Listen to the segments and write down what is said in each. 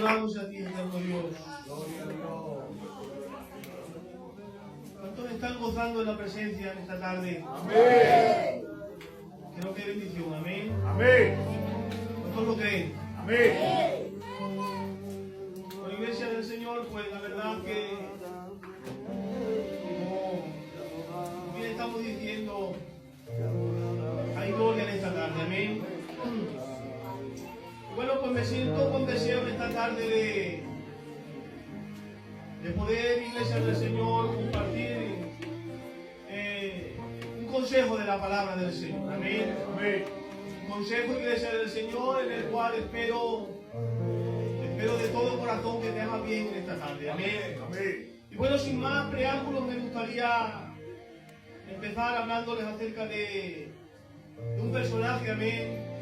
adoramos a ti, eterno Dios. ¿Cuántos están gozando de la presencia en esta tarde? Amén. Creo que es bendición, amén. Amén. ¿Cuántos lo creen? Amén. Con la iglesia del Señor, pues la verdad que, como bien estamos diciendo, hay gloria en esta tarde, amén. Bueno, pues me siento con deseo en esta tarde de poder, iglesia del Señor, compartir un consejo de la palabra del Señor, amén. Amén. Un consejo, iglesia del Señor, en el cual espero de todo corazón que te haga bien en esta tarde, amén. Amén. Y bueno, sin más preámbulos, me gustaría empezar hablándoles acerca de un personaje, amén.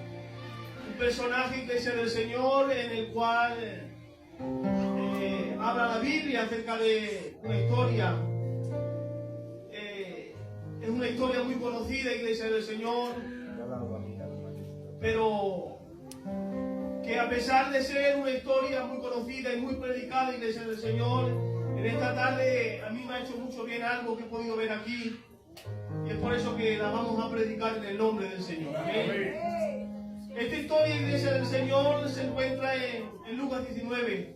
Un personaje, iglesia del Señor, en el cual habla la Biblia acerca de una historia. Es una historia muy conocida, iglesia del Señor, pero que a pesar de ser una historia muy conocida y muy predicada, iglesia del Señor, en esta tarde a mí me ha hecho mucho bien algo que he podido ver aquí, y es por eso que la vamos a predicar en el nombre del Señor. Amén. Esta historia, iglesia del Señor, se encuentra en Lucas 19.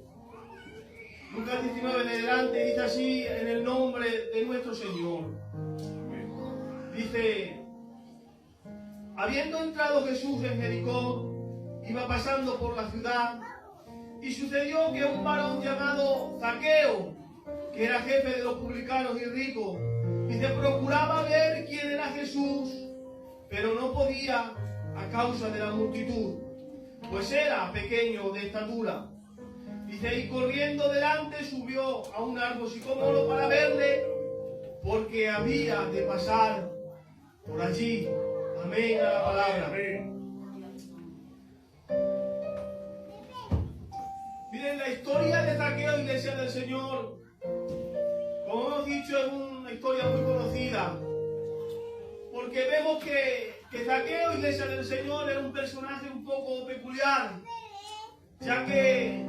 Lucas 19 en adelante dice así, en el nombre de nuestro Señor. Dice: habiendo entrado Jesús en Jericó, iba pasando por la ciudad, y sucedió que un varón llamado Zaqueo, que era jefe de los publicanos y ricos, dice, procuraba ver quién era Jesús, pero no podía a causa de la multitud, pues era pequeño de estatura. Dice, y corriendo delante subió a un árbol sicómoro para verle, porque había de pasar por allí. Amén a la palabra. Miren, la historia de Zaqueo, iglesia del Señor, como hemos dicho, es una historia muy conocida, porque vemos que Zaqueo, iglesia del Señor, era un personaje un poco peculiar, ya que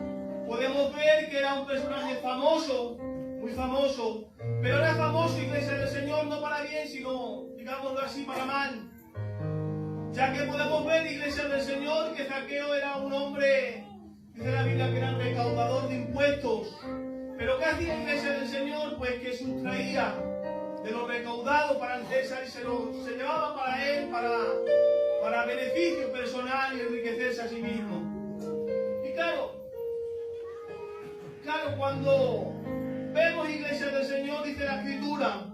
podemos ver que era un personaje famoso, muy famoso, pero era famoso, iglesia del Señor, no para bien, sino, digámoslo así, para mal. Ya que podemos ver, iglesia del Señor, que Zaqueo era un hombre, dice la Biblia, que era un recaudador de impuestos. Pero ¿qué hacía, iglesia del Señor? Pues que sustraía de lo recaudado para el César y se llevaba para él, para beneficio personal y enriquecerse a sí mismo. Y claro, cuando vemos, iglesia del Señor, dice la Escritura,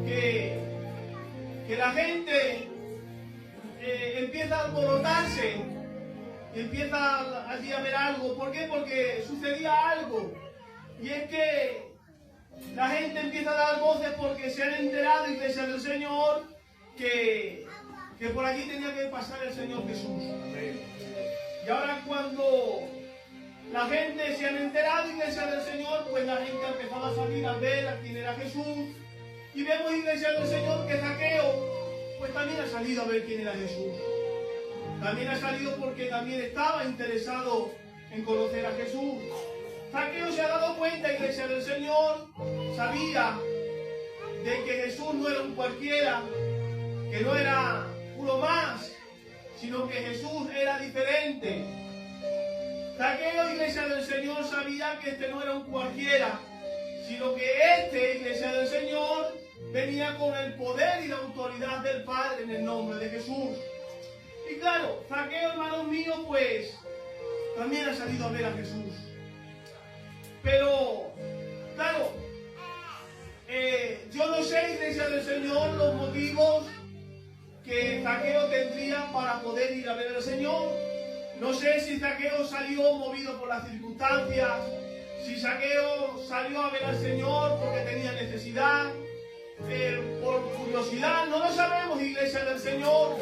que la gente empieza a alborotarse y empieza allí a ver algo. ¿Por qué? Porque sucedía algo, y es que la gente empieza a dar voces porque se han enterado, iglesia del Señor, que por allí tenía que pasar el Señor Jesús. Y ahora cuando la gente se han enterado, iglesia del Señor, pues la gente ha empezado a salir a ver a quién era Jesús. Y vemos, iglesia del Señor, que Zaqueo pues también ha salido a ver quién era Jesús. También ha salido porque también estaba interesado en conocer a Jesús. Zaqueo se ha dado cuenta, iglesia del Señor, sabía de que Jesús no era un cualquiera, que no era uno más, sino que Jesús era diferente. Zaqueo, iglesia del Señor, sabía que este no era un cualquiera, sino que este, iglesia del Señor, venía con el poder y la autoridad del Padre en el nombre de Jesús. Y claro, Zaqueo, hermanos míos, pues también ha salido a ver a Jesús. Pero, claro, yo no sé, iglesia del Señor, los motivos que Zaqueo tendría para poder ir a ver al Señor. No sé si Zaqueo salió movido por las circunstancias, si Zaqueo salió a ver al Señor porque tenía necesidad, por curiosidad. No lo sabemos, iglesia del Señor.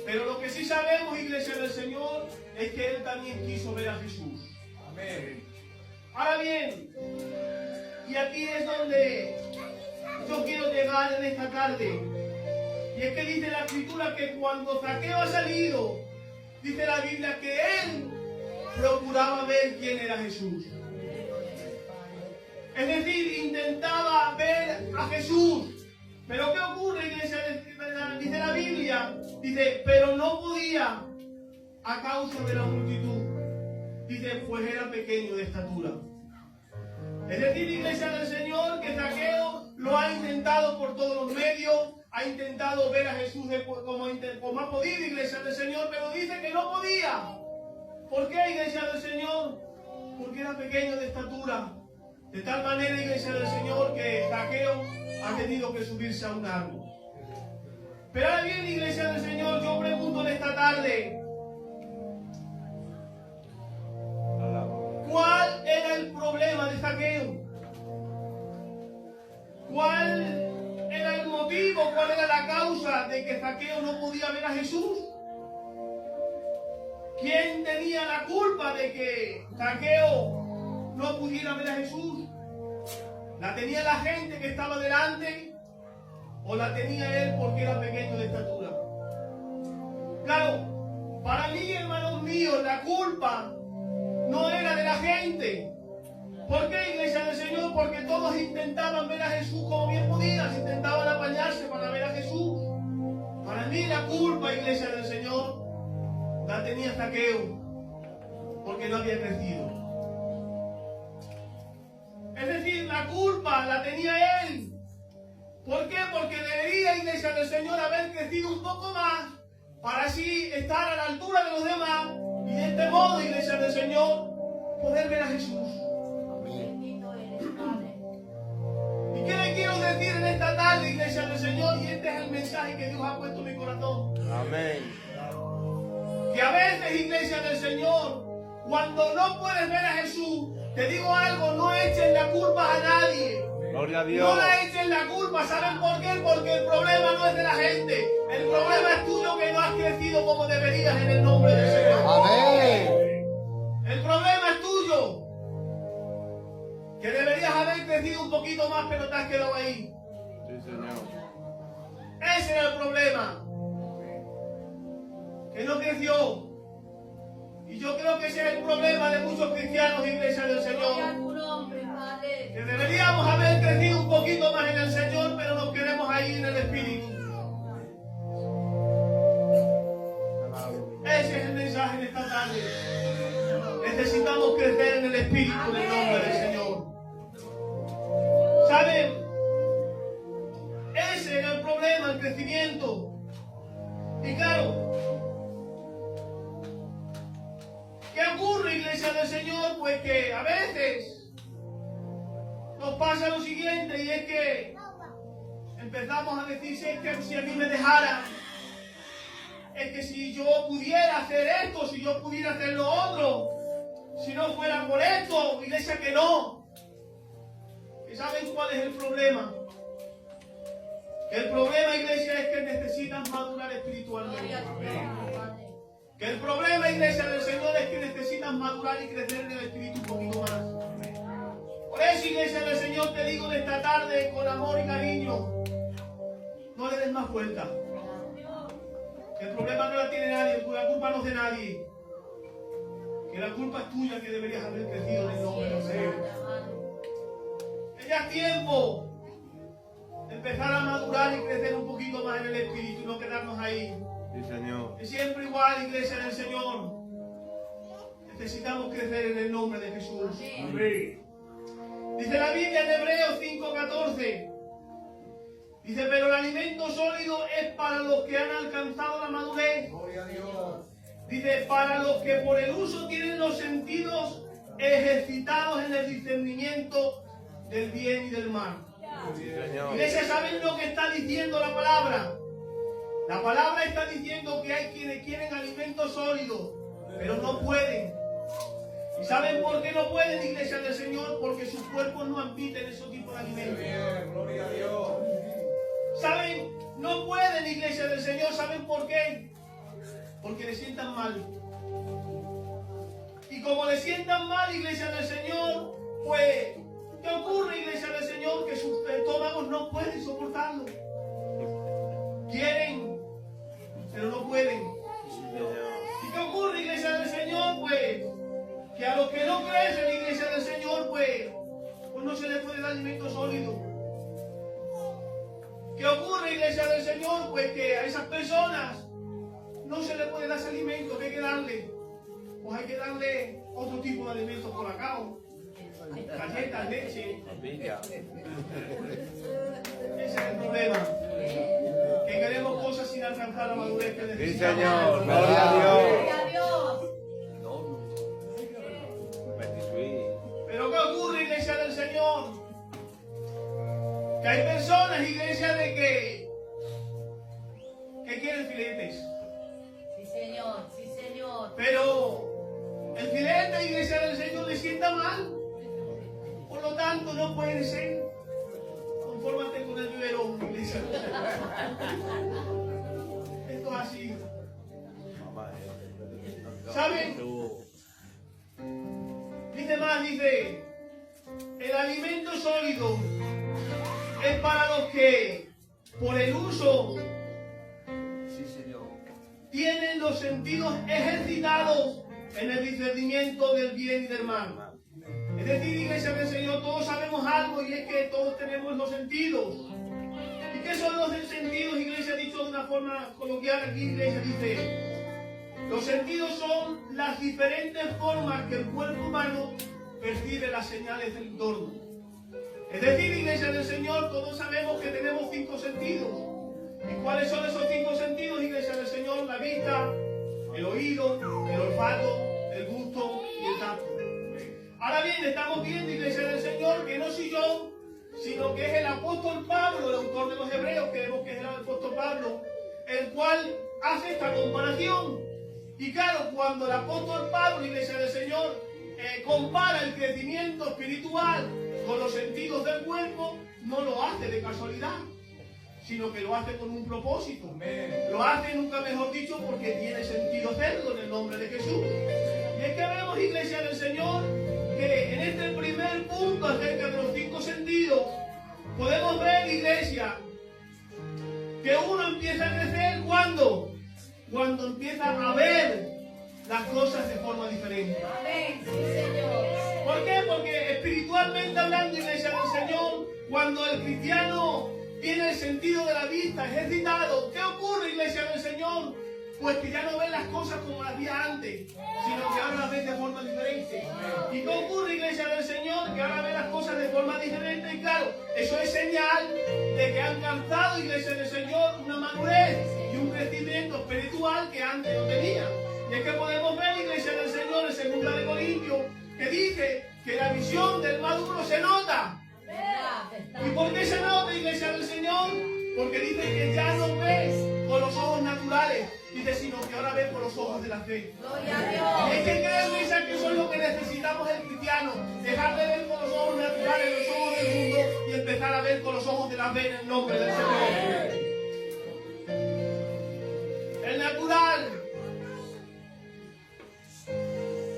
Pero lo que sí sabemos, iglesia del Señor, es que Él también quiso ver a Jesús. Amén. Ahora bien, y aquí es donde yo quiero llegar en esta tarde. Y es que dice la Escritura que cuando Zaqueo ha salido, dice la Biblia que él procuraba ver ver quién era Jesús. Es decir, intentaba ver a Jesús. Pero ¿qué ocurre, iglesia? Dice la Biblia, dice, pero no podía a causa de la multitud. Dice, pues era pequeño de estatura. Es decir, iglesia del Señor, que Zaqueo lo ha intentado por todos los medios, ha intentado ver a Jesús como ha podido, iglesia del Señor, pero dice que no podía. ¿Por qué, iglesia del Señor? Porque era pequeño de estatura. De tal manera, iglesia del Señor, que Zaqueo ha tenido que subirse a un árbol. Pero ahora bien, iglesia del Señor, yo pregunto en esta tarde, ¿cuál era el problema de Zaqueo? ¿Cuál era el motivo? ¿Cuál era la causa de que Zaqueo no podía ver a Jesús? ¿Quién tenía la culpa de que Zaqueo no pudiera ver a Jesús? ¿La tenía la gente que estaba delante? ¿O la tenía él porque era pequeño de estatura? Claro, para mí, hermanos míos, la culpa no era de la gente. ¿Por qué, iglesia del Señor? Porque todos intentaban ver a Jesús como bien podían, intentaban apañarse para ver a Jesús. Para mí la culpa, iglesia del Señor, la tenía Zaqueo, porque no había crecido. Es decir, la culpa la tenía él. ¿Por qué? Porque debería, iglesia del Señor, haber crecido un poco más para así estar a la altura de los demás y de este modo, iglesia del Señor, poder ver a Jesús. ¿Y qué le quiero decir en esta tarde, iglesia del Señor? Y este es el mensaje que Dios ha puesto en mi corazón. Amén. Que a veces, iglesia del Señor, cuando no puedes ver a Jesús, te digo algo, no echen la culpa a nadie. Gloria a Dios. No la echen la culpa, ¿saben por qué? Porque el problema no es de la gente. El problema es tuyo, que no has crecido como deberías en el nombre del Señor. Amén. El problema es tuyo. Que deberías haber crecido un poquito más, pero te has quedado ahí. Sí, Señor. Ese era el problema. Que no creció. Y yo creo que ese es el problema de muchos cristianos, iglesia del Señor. Que deberíamos haber crecido un poquito más en el Señor, pero nos quedemos ahí en el Espíritu. Ese es el mensaje de esta tarde. Necesitamos crecer en el Espíritu en el nombre del Señor. ¿Saben? Ese era el problema, el crecimiento. Y claro, ¿qué ocurre, iglesia del Señor? Pues que a veces nos pasa lo siguiente, y es que empezamos a decir, si es que si a mí me dejaran, es que si yo pudiera hacer esto, si yo pudiera hacer lo otro, si no fuera por esto, iglesia, que no. ¿Y saben cuál es el problema? El problema, iglesia, es que necesitan madurar espiritualmente. Que el problema, iglesia del Señor, es que necesitan madurar y crecer en el Espíritu un poquito más. Por eso, iglesia del Señor, te digo de esta tarde, con amor y cariño, no le des más vuelta. Que el problema no la tiene nadie, la culpa no es de nadie. Que la culpa es tuya, que deberías haber crecido en el nombre del Señor. Que ya es tiempo de empezar a madurar y crecer un poquito más en el Espíritu y no quedarnos ahí. Sí, Señor. Y siempre igual, iglesia del Señor, necesitamos crecer en el nombre de Jesús. Amén. Dice la Biblia en Hebreos 5:14. Dice, pero el alimento sólido es para los que han alcanzado la madurez. Gloria a Dios. Dice, para los que por el uso tienen los sentidos ejercitados en el discernimiento del bien y del mal. Sí, Señor. Iglesia, ¿saben lo que está diciendo la palabra? La palabra está diciendo que hay quienes quieren alimento sólido, pero no pueden. ¿Y saben por qué no pueden, iglesia del Señor? Porque sus cuerpos no admiten ese tipo de alimentos. Bien, gloria a Dios. ¿Saben? No pueden, iglesia del Señor. ¿Saben por qué? Porque le sientan mal. Y como le sientan mal, iglesia del Señor, pues, ¿qué ocurre, iglesia del Señor? Que sus estómagos no pueden soportarlo. Quieren, pero no pueden. ¿Y qué ocurre, iglesia del Señor? Pues, que que a los que no crecen en la iglesia del Señor, pues no se les puede dar alimento sólido. ¿Qué ocurre, iglesia del Señor? Pues que a esas personas no se les puede dar ese alimento. ¿Qué hay que darle? Pues hay que darle otro tipo de alimentos por acá. Galletas, leche. Ese es el problema. Que queremos cosas sin alcanzar la madurez que necesitamos. Sí, Señor. Gloria a Dios. Pero ¿qué ocurre, iglesia del Señor? Que hay personas, iglesia, de que quieren filetes. Sí, Señor, sí, Señor. Pero el filete, iglesia del Señor, le sienta mal. Por lo tanto, no puede ser. Confórmate con el biberón, iglesia. Esto es así. ¿Saben? Dice más, dice, el alimento sólido es para los que, por el uso, tienen los sentidos ejercitados en el discernimiento del bien y del mal. Es decir, iglesia del Señor, todos sabemos algo y es que todos tenemos los sentidos. ¿Y qué son los sentidos, iglesia? Dicho de una forma coloquial aquí, iglesia dice, los sentidos son las diferentes formas que el cuerpo humano percibe las señales del entorno. Es decir, iglesia del Señor, todos sabemos que tenemos 5 sentidos. ¿Y cuáles son esos 5 sentidos, iglesia del Señor? La vista, el oído, el olfato, el gusto y el tacto. Ahora bien, estamos viendo, iglesia del Señor, que no soy yo, sino que es el apóstol Pablo, el autor de los Hebreos, que vemos que es el apóstol Pablo, el cual hace esta comparación. Y claro, cuando el apóstol Pablo, iglesia del Señor, compara el crecimiento espiritual con los sentidos del cuerpo, no lo hace de casualidad, sino que lo hace con un propósito. Lo hace, nunca mejor dicho, porque tiene sentido hacerlo en el nombre de Jesús. Y es que vemos, iglesia del Señor, que en este primer punto acerca de los 5 sentidos, podemos ver, iglesia, que uno empieza a crecer cuando empieza a ver las cosas de forma diferente. Amén, sí, Señor. ¿Por qué? Porque espiritualmente hablando, iglesia del Señor, cuando el cristiano tiene el sentido de la vista ejercitado, ¿qué ocurre, iglesia del Señor? Pues que ya no ve las cosas como las veía antes, sino que ahora las ve de forma diferente. ¿Y qué ocurre, iglesia del Señor? Que ahora ve las cosas de forma diferente. Y claro, eso es señal de que han alcanzado, iglesia del Señor, una madurez y un crecimiento espiritual que antes no tenía. Y es que podemos ver, iglesia del Señor, en 2 de Corintios, que dice que la visión del maduro se nota. ¿Y por qué se nota, iglesia del Señor? Porque dice que ya no ves con los ojos naturales, dice, sino que ahora ves por los ojos de la fe. Gloria a Dios. Es que creo, iglesia, que eso es lo que necesitamos el cristiano, dejar de ver con los ojos naturales, los ojos del mundo, y empezar a ver con los ojos de la fe en el nombre del Señor. El natural.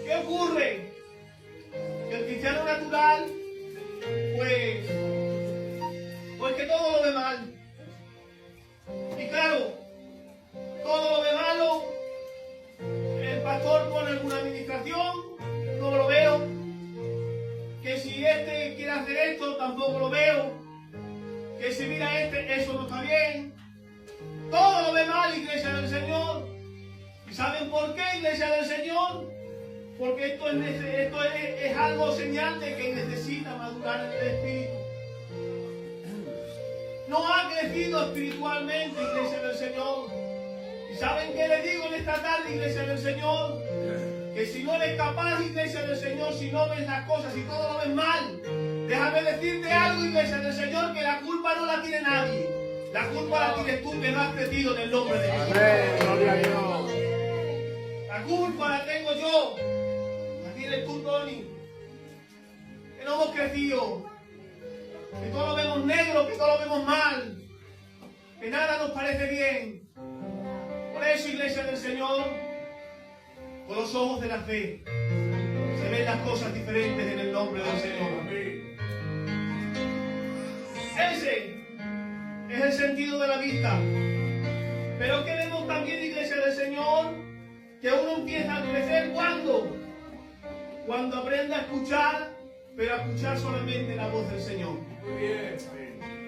¿Qué ocurre? Que el cristiano natural, pues que todo lo ve mal. Y claro, todo lo ve malo. El pastor pone alguna administración, no lo veo. Que si este quiere hacer esto, tampoco lo veo. Que si mira eso no está bien. Todo lo ve mal, iglesia del Señor. ¿Y saben por qué, iglesia del Señor? Porque esto es algo señal de que necesita madurar en el Espíritu. No ha crecido espiritualmente, iglesia del Señor. ¿Y saben qué les digo en esta tarde, iglesia del Señor? Que si no eres capaz, iglesia del Señor, si no ves las cosas y todo lo ves mal, déjame decirte algo, iglesia del Señor, que la culpa no la tiene nadie. La culpa la tienes tú, que no has crecido en el nombre de Jesús. Gloria a Dios. La culpa la tengo yo. Tienes tú, Tony, que no hemos crecido, que todo lo vemos negro, que todo lo vemos mal, que nada nos parece bien. Por eso, iglesia del Señor, con los ojos de la fe, se ven las cosas diferentes en el nombre del Señor. Ese es el sentido de la vista. Pero que vemos también, iglesia del Señor, que uno empieza a crecer cuando cuando aprenda a escuchar, pero a escuchar solamente la voz del Señor. Muy bien.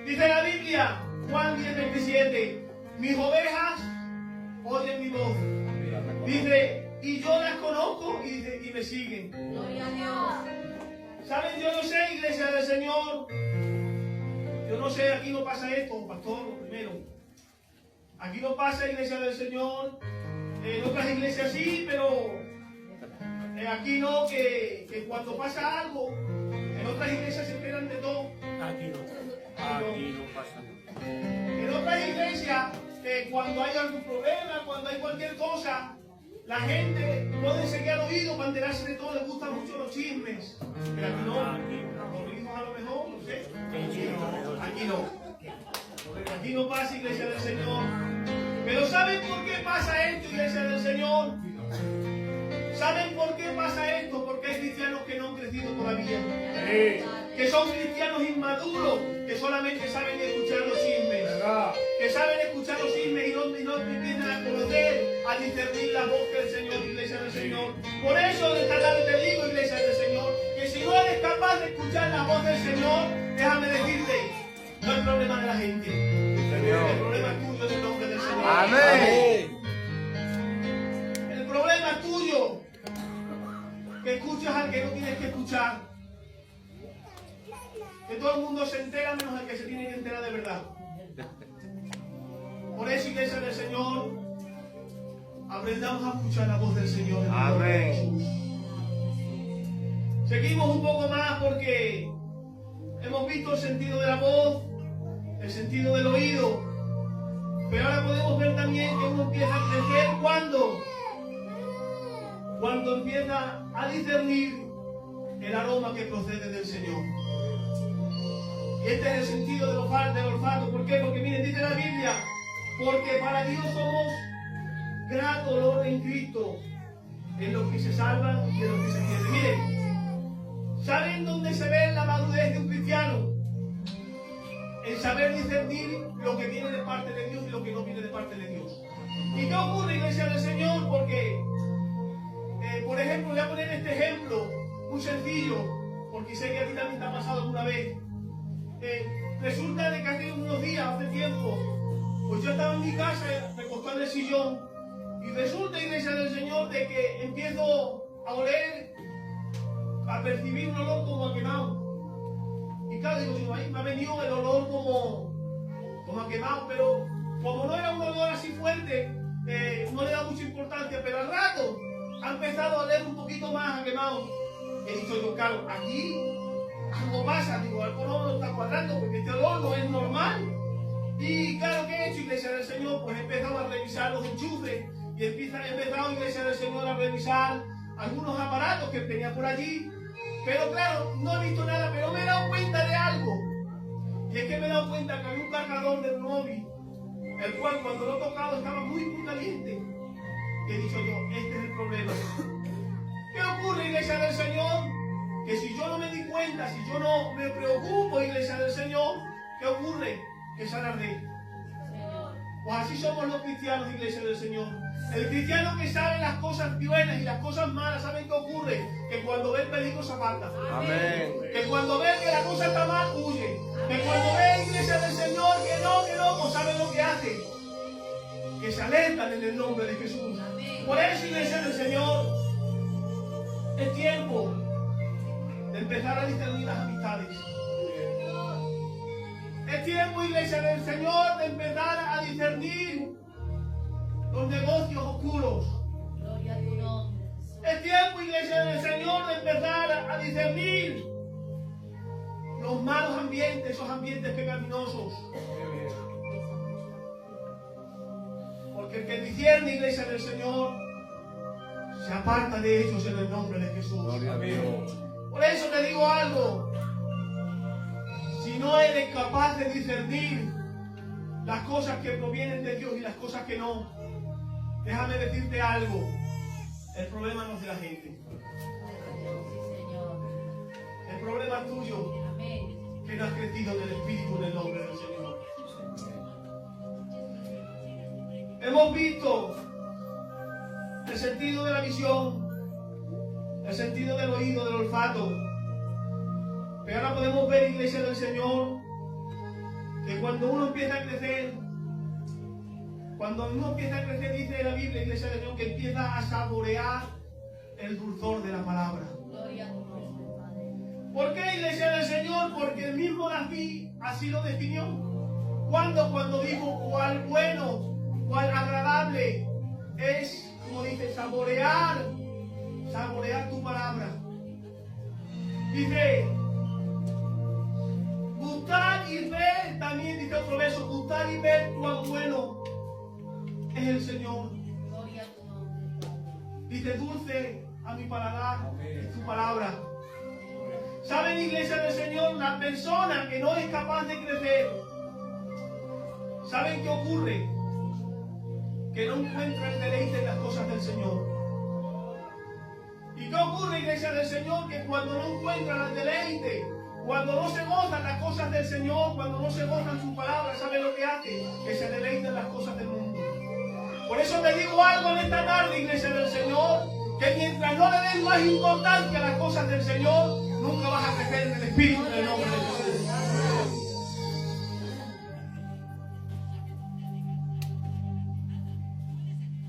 Dice la Biblia, Juan 10:27, mis ovejas oyen mi voz. Dice, y yo las conozco y me siguen. Gloria a Dios. ¿Saben? Yo no sé, iglesia del Señor. Yo no sé, aquí no pasa esto, pastor, lo primero. Aquí no pasa, iglesia del Señor. En otras iglesias sí, pero aquí no, que cuando pasa algo, en otras iglesias se esperan de todo. Aquí no pasa nada. En otras iglesias, cuando hay algún problema, cuando hay cualquier cosa, la gente puede enseñar oído para enterarse de todo, les gustan mucho los chismes. Pero aquí no, los hijos a lo mejor, no sé. Aquí no. Aquí no pasa, iglesia del Señor. Pero ¿saben por qué pasa esto, iglesia del Señor? ¿Saben por qué pasa esto? Porque hay cristianos que no han crecido todavía. Que son cristianos inmaduros, que solamente saben escuchar los chismes. Que saben escuchar los chismes y no empiezan a conocer, a discernir la voz del Señor, iglesia del Señor. Por eso esta tarde te digo, iglesia del Señor, que si no eres capaz de escuchar la voz del Señor, déjame decirte, no es problema de la gente. El problema es tuyo en el nombre del Señor. Amén. El problema es tuyo. Que escuchas al que no tienes que escuchar. Que todo el mundo se entera menos al que se tiene que enterar de verdad. Por eso, iglesia del Señor, aprendamos a escuchar la voz del Señor. En el nombre de Jesús. Seguimos un poco más porque hemos visto el sentido de la voz, el sentido del oído, pero ahora podemos ver también que uno empieza a crecer cuando empieza a discernir el aroma que procede del Señor. Y este es el sentido del olfato. ¿Por qué? Porque miren, dice la Biblia, porque para Dios somos grato olor en Cristo, en los que se salvan y en los que se pierden. Miren, ¿saben dónde se ve la madurez de un cristiano? En saber discernir lo que viene de parte de Dios y lo que no viene de parte de Dios. ¿Y qué ocurre, iglesia del Señor? Porque, por ejemplo, voy a poner este ejemplo muy sencillo, porque sé que a ti también te ha pasado alguna vez. Resulta de que hace unos días, hace tiempo, pues yo estaba en mi casa, recostado en el sillón, y resulta, iglesia del Señor, de que empiezo a oler, a percibir un olor como a quemado. Y claro, digo, ahí me ha venido el olor como a quemado, pero como no era un olor así fuerte, no le da mucha importancia, pero al rato ha empezado a oler un poquito más a quemado. He dicho yo, claro, aquí algo pasa, digo, algo no está cuadrando, porque este olor no es normal. Y claro, ¿qué he hecho, iglesia del Señor? Pues he empezado a revisar los enchufes y he empezado, iglesia del Señor, a revisar algunos aparatos que tenía por allí. Pero claro, no he visto nada, pero me he dado cuenta de algo. Y es que me he dado cuenta que había un cargador del móvil, el cual cuando lo he tocado estaba muy caliente. Y he dicho yo, este es el problema. ¿Qué ocurre, iglesia del Señor? Que si yo no me di cuenta, si yo no me preocupo, iglesia del Señor, ¿qué ocurre? Que sale a arder. Pues así somos los cristianos, iglesia del Señor. El cristiano que sabe las cosas buenas y las cosas malas, ¿saben qué ocurre? Que cuando ve el peligro se aparta. Amén. Que cuando ve que la cosa está mal, huye. Que cuando ve, iglesia del Señor, que no, pues ¿saben lo que hace? Que se alertan en el nombre de Jesús. Por eso, iglesia del Señor, es tiempo de empezar a discernir las amistades. Es tiempo, iglesia del Señor, de empezar a discernir los negocios oscuros. Gloria a tu nombre. Es tiempo, iglesia del Señor, de empezar a discernir los malos ambientes, esos ambientes pecaminosos. Porque el que discierne, iglesia del Señor, se aparta de ellos en el nombre de Jesús. Por eso te digo algo. Si no eres capaz de discernir las cosas que provienen de Dios y las cosas que no, déjame decirte algo. El problema no es de la gente. Sí, Señor. El problema es tuyo, Amén. que no has crecido en el Espíritu en el nombre del Señor. Hemos visto el sentido de la visión. el sentido del oído, del olfato. Pero ahora podemos ver, iglesia del Señor, que cuando uno empieza a crecer, dice la Biblia, iglesia del Señor, que empieza a saborear el dulzor de la palabra. Gloria a tu nombre, Padre. ¿Por qué, iglesia del Señor? Porque el mismo David así lo definió. Cuando dijo cuál bueno, cuál agradable es, como dice, saborear tu palabra. Dice, gustar y ver, también dice otro verso, gustar y ver cuán bueno es el Señor. Gloria a tu nombre, Padre. Dice, dulce a mi paladar es tu palabra. ¿Saben, iglesia del Señor? La persona que no es capaz de crecer, ¿saben qué ocurre? Que no encuentra el deleite en las cosas del Señor. ¿Y qué ocurre, iglesia del Señor? Que cuando no encuentran el deleite, cuando no se gozan las cosas del Señor, cuando no se gozan su palabra, ¿saben lo que hace? Que se deleiten en las cosas del mundo. Por eso te digo algo en esta tarde, iglesia del Señor, que mientras no le den más importancia a las cosas del Señor, nunca vas a crecer en el Espíritu del nombre de Jesús.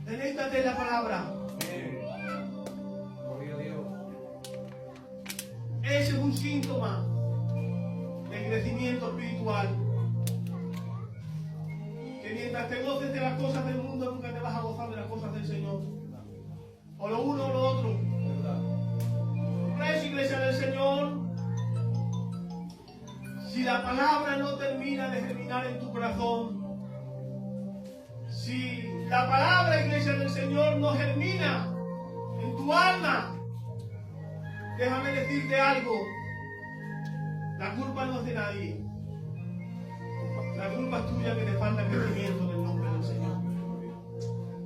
Deleítate en la palabra. Gloria a Dios. Ese es un síntoma de crecimiento espiritual. Que mientras te goces de las cosas del mundo, nunca te vas a gozar de las cosas del Señor. O lo uno o lo otro. ¿Verdad? Por eso, iglesia del Señor, si la palabra no termina de germinar en tu corazón, si la palabra, iglesia del Señor, no germina en tu alma, déjame decirte algo, la culpa no es de nadie. La culpa es tuya, que te falta crecimiento en el nombre del Señor.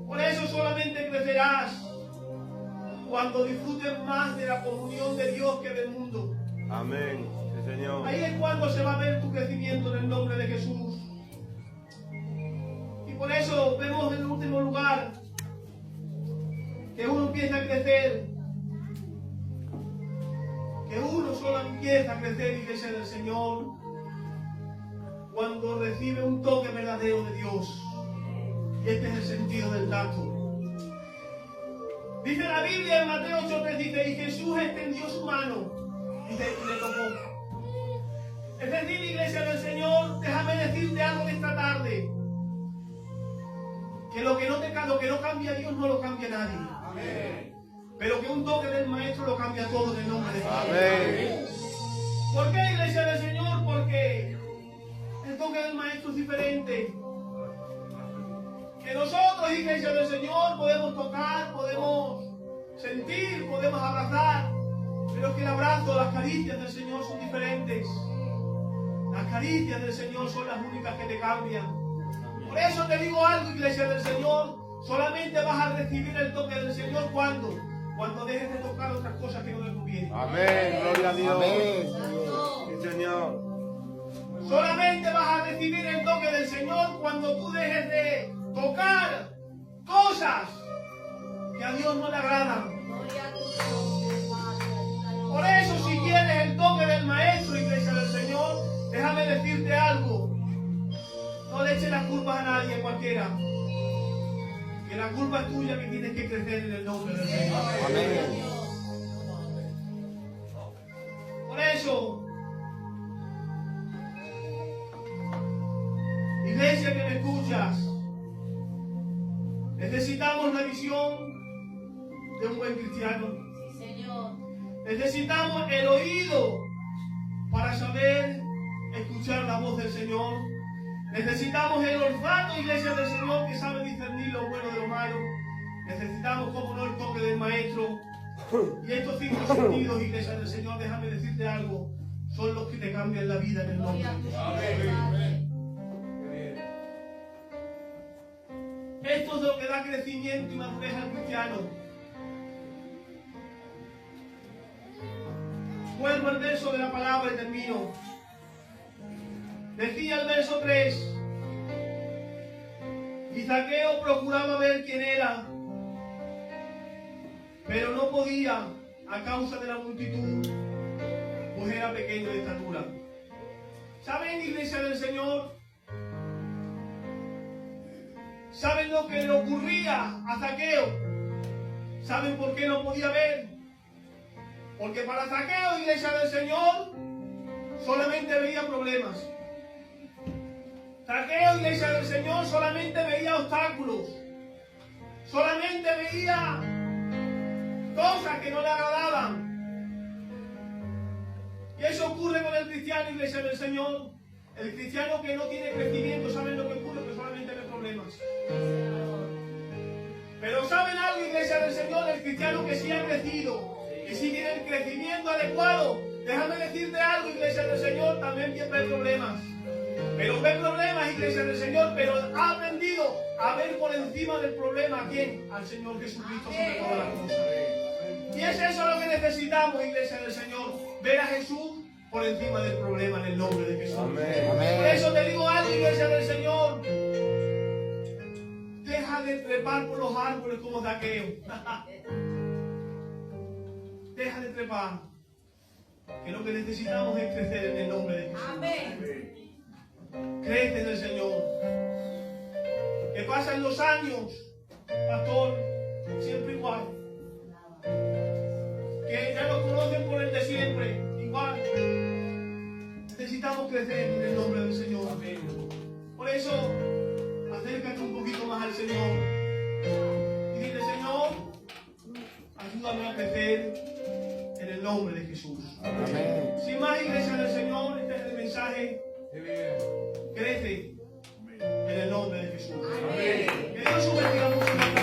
Por eso solamente crecerás cuando disfrutes más de la comunión de Dios que del mundo. Amén. Sí, Señor. Ahí es cuando se va a ver tu crecimiento en el nombre de Jesús. Y por eso vemos en el último lugar que uno empieza a crecer. Que uno solo empieza a crecer, iglesia del Señor, cuando recibe un toque verdadero de Dios. Y este es el sentido del tacto. Dice la Biblia en Mateo 8:3, dice, y Jesús extendió su mano y le tocó. Es decir, iglesia del Señor, déjame decirte algo de esta tarde. Que lo que no cambia a Dios no lo cambia a nadie. Amén. Pero que un toque del Maestro lo cambia todo en el nombre de Jesús. Amén. ¿Por qué, iglesia del Señor? Porque el toque del Maestro es diferente. Que nosotros, iglesia del Señor, podemos tocar, podemos sentir, podemos abrazar, pero que el abrazo, las caricias del Señor son diferentes. Las caricias del Señor son las únicas que te cambian. Por eso te digo algo, iglesia del Señor, solamente vas a recibir el toque del Señor cuando dejes de tocar otras cosas que no te convienen. Amén. Gloria a Dios. Santo. Sí, Señor. Solamente vas a recibir el toque del Señor cuando tú dejes de tocar cosas que a Dios no le agradan. Gloria a tu nombre, Padre. Ayúdanos. Por eso, si quieres el toque del Maestro, iglesia del Señor, déjame decirte algo. No le eches las culpas a nadie, a cualquiera. Que la culpa es tuya, que tienes que crecer en el nombre del Señor. Amén. Por eso, iglesia que me escuchas, necesitamos la visión de un buen cristiano. Sí, Señor. Necesitamos el oído para saber escuchar la voz del Señor. Necesitamos el olfato, iglesia del Señor, que sabe discernir lo bueno de lo malo. Necesitamos, como no, el toque del Maestro. Y estos 5 sentidos, iglesia del Señor, déjame decirte algo, son los que te cambian la vida en el nombre Gloria a de tu Jesús. nombre, Padre. Qué bien. Esto es lo que da crecimiento y madurez al cristiano. Vuelvo al verso de la palabra y termino. Decía el verso 3, y Zaqueo procuraba ver quién era, pero no podía a causa de la multitud, pues era pequeño de estatura. ¿Saben, iglesia del Señor? ¿Saben lo que le ocurría a Zaqueo? ¿Saben por qué no podía ver? Porque para Zaqueo, iglesia del Señor, solamente veía problemas. Zaqueo, iglesia del Señor, solamente veía obstáculos. Solamente veía cosas que no le agradaban. Y eso ocurre con el cristiano, iglesia del Señor. El cristiano que no tiene crecimiento, ¿saben lo que ocurre? Que solamente ve problemas. Pero ¿saben algo, iglesia del Señor? El cristiano que sí ha crecido, que sí tiene el crecimiento adecuado, déjame decirte algo, iglesia del Señor, también ve problemas. Pero ve problemas, iglesia del Señor, pero ha aprendido a ver por encima del problema ¿a quién? Al Señor Jesucristo sobre todas las cosas. Y es eso lo que necesitamos, iglesia del Señor, ver a Jesús por encima del problema en el nombre de Jesús. Amén. Por eso te digo algo, iglesia del Señor. Deja de trepar por los árboles como Zaqueo. Deja de trepar. Que lo que necesitamos es crecer en el nombre de Jesús. Amén. Crece en el Señor. Que pasan los años, pastor, siempre igual. Que ya nos conocen por el de siempre, igual. Necesitamos crecer en el nombre del Señor. Amén. Por eso, acércate un poquito más al Señor. Y dile, Señor, ayúdame a crecer en el nombre de Jesús. Amén. Sin más, iglesia del Señor, este es el mensaje. Crece en el nombre de Jesús. Amén. Que Dios bendiga mucho.